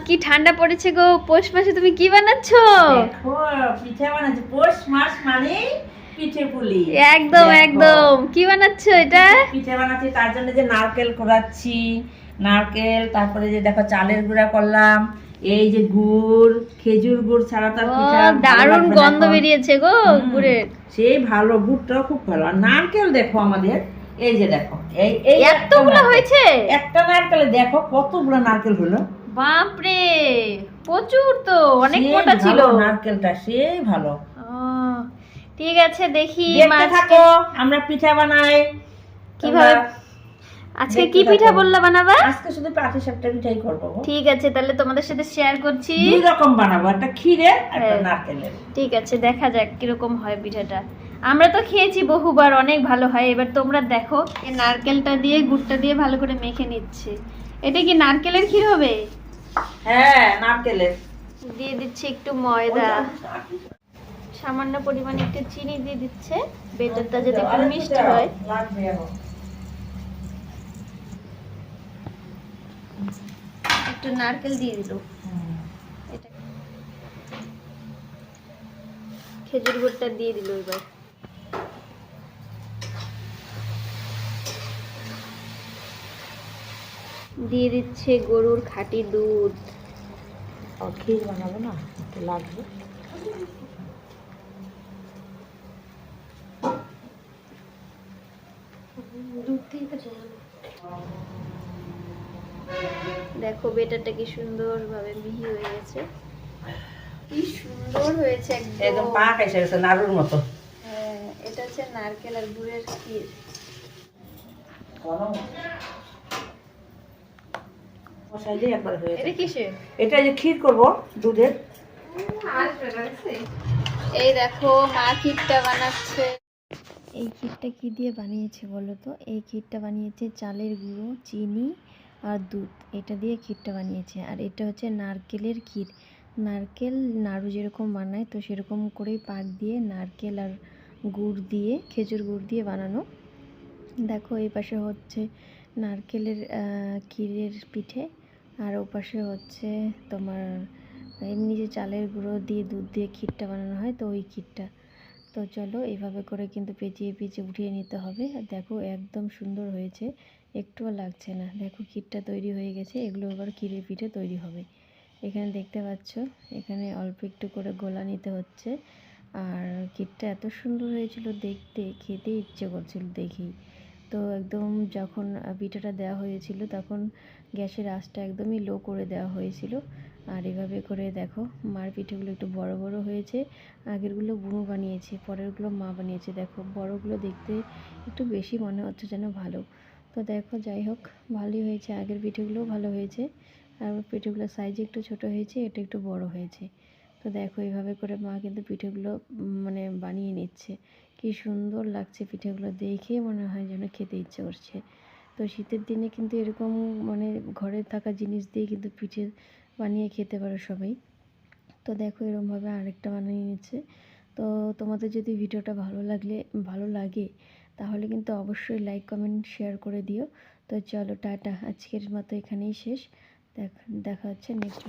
কি ঠান্ডা পড়েছে গো, পৌষ মাসে তুমি কি বানাচ্ছো? দেখো পিঠে বানাচ্ছি, পৌষ মাস মানে পিঠে পুলি। একদম একদম, কি বানাচ্ছো এটা? পিঠে বানাচ্ছি, তার জন্য যে নারকেল কোড়াচ্ছি, নারকেল, তারপরে যে দেখো চালের গুঁড়া করলাম, এই যে গুড়, খেজুর গুড় ছাড়া তার পিঠা দারুণ গন্ধ বেরিয়েছে গো গুড়ের। সেই ভালো, গুড়টাও খুব ভালো। আর নারকেল দেখো আমাদের, এই যে দেখো, এই এই এতগুলো হয়েছে, একটা নারকেলে দেখো কতগুলো নারকেল হলো। বাপরে, প্রচুর তো, অনেক সেই মোটা ছিল ভালো নারকেলটা, সেই ভালো। ঠিক আছে, দেখি দেখতে থাকো আমরা পিঠা বানাই কিভাবে। আজকে কি পিঠা বললা বানাবা? আজকে শুধু পাটিসাপটা পিঠাই করব। ঠিক আছে, তাহলে তোমাদের সাথে শেয়ার করছি। দুই রকম বানাবো, একটা ক্ষীরের একটা নারকেলের। ঠিক আছে, দেখা যাক কিরকম হয় পিঠাটা। আমরা তো খেয়েছি বহুবার, অনেক ভালো হয়। এবার তোমরা দেখো, এই নারকেলটা দিয়ে গুড়টা দিয়ে ভালো করে মেখে নিচ্ছে। এটা কি নারকেলের ক্ষীর হবে? হ্যাঁ, নারকেলের। দিয়ে দিচ্ছি একটু ময়দা, সামান্য পরিমাণে একটু চিনি দিয়ে দিচ্ছে, বেটারটা যাতে একটু মিষ্টি হয়। একটু নারকেল দিয়ে দিল, এটা খেজুর গুড়টা দিয়ে দিল। এবার দিয়ে দিচ্ছে গরুর খাঁটি দুধ। ক্ষীর বানাবো না, একটু লাগবে। দেখো বেটারটা কি সুন্দর ভাবে মিহি হয়ে গেছে, কি সুন্দর হয়েছে, একদম পাক এসে গেছে নাড়ুর মতো। হ্যাঁ, এটা হচ্ছে নারকেল আর গুড়ের ক্ষীর। এটা কিসের? এটা যে ক্ষীর করব দুধের। এই দেখো মা ক্ষীরটা বানাচ্ছে। এই ক্ষীরটা কি দিয়ে বানিয়েছে বলো তো? এই ক্ষীরটা বানিয়েছে চালের গুঁড়ো, চিনি আর দুধ, এটা দিয়ে ক্ষীরটা বানিয়েছে। আর এটা হচ্ছে নারকেলের ক্ষীর। নারকেল নাড়ু যেরকম বানায়, তো সেরকম করেই পাক দিয়ে নারকেল আর গুড় দিয়ে, খেজুর গুড় দিয়ে বানানো। দেখো এই পাশে হচ্ছে নারকেলের ক্ষীরের পিঠে, আর ও পাশে হচ্ছে তোমার এমনি যে চালের গুঁড়ো দিয়ে দুধ দিয়ে ক্ষীরটা বানানো হয়, তো ওই ক্ষীরটা। তো চলো এইভাবে করে কিন্তু পেঁচিয়ে পেঁচিয়ে উঠিয়ে নিতে হবে। আর দেখো একদম সুন্দর হয়েছে, একটুও লাগছে না। দেখো ক্ষীরটা তৈরি হয়ে গেছে, এগুলো এবার ক্ষীরের পিঠে তৈরি হবে। এখানে দেখতে পাচ্ছ, এখানে অল্প একটু করে গোলা নিতে হচ্ছে। আর ক্ষীরটা এত সুন্দর হয়েছিল দেখতে, খেতে ইচ্ছে করছিল দেখেই। তো একদম যখন পিঠাটা দেওয়া হয়েছিল, তখন গ্যাসের আঁচটা একদমই লো করে দেওয়া হয়েছিল। আর এভাবে করে দেখো মার পিঠেগুলো একটু বড় বড় হয়েছে। আগেরগুলো বুনু বানিয়েছে, পরেরগুলো মা বানিয়েছে। দেখো বড়গুলো দেখতে একটু বেশি মনে হচ্ছে যেন ভালো। তো দেখো যাই হোক, ভালোই হয়েছে, আগের পিঠেগুলোও ভালো হয়েছে। আর পিঠেগুলোর সাইজ একটু ছোট হয়েছে, এটা একটু বড় হয়েছে। তো দেখো এইভাবে করে মা কিন্তু পিঠেগুলো মানে বানিয়ে নিচ্ছে। কি সুন্দর লাগছে পিঠেগুলো দেখে, মনে হয় যেন খেতে ইচ্ছে করছে। তো শীতের দিনে কিন্তু এরকম মানে ঘরে থাকা জিনিস দিয়ে কিন্তু পিঠে বানিয়ে খেতে পারো সবাই। তো দেখো এরকমভাবে আরেকটা বানিয়ে নিচ্ছে। তো তোমাদের যদি ভিডিওটা ভালো লাগে তাহলে কিন্তু অবশ্যই লাইক কমেন্ট শেয়ার করে দিও। তো চলো টাটা, আজকের মতো এখানেই শেষ। দেখা হচ্ছে নেক্সট।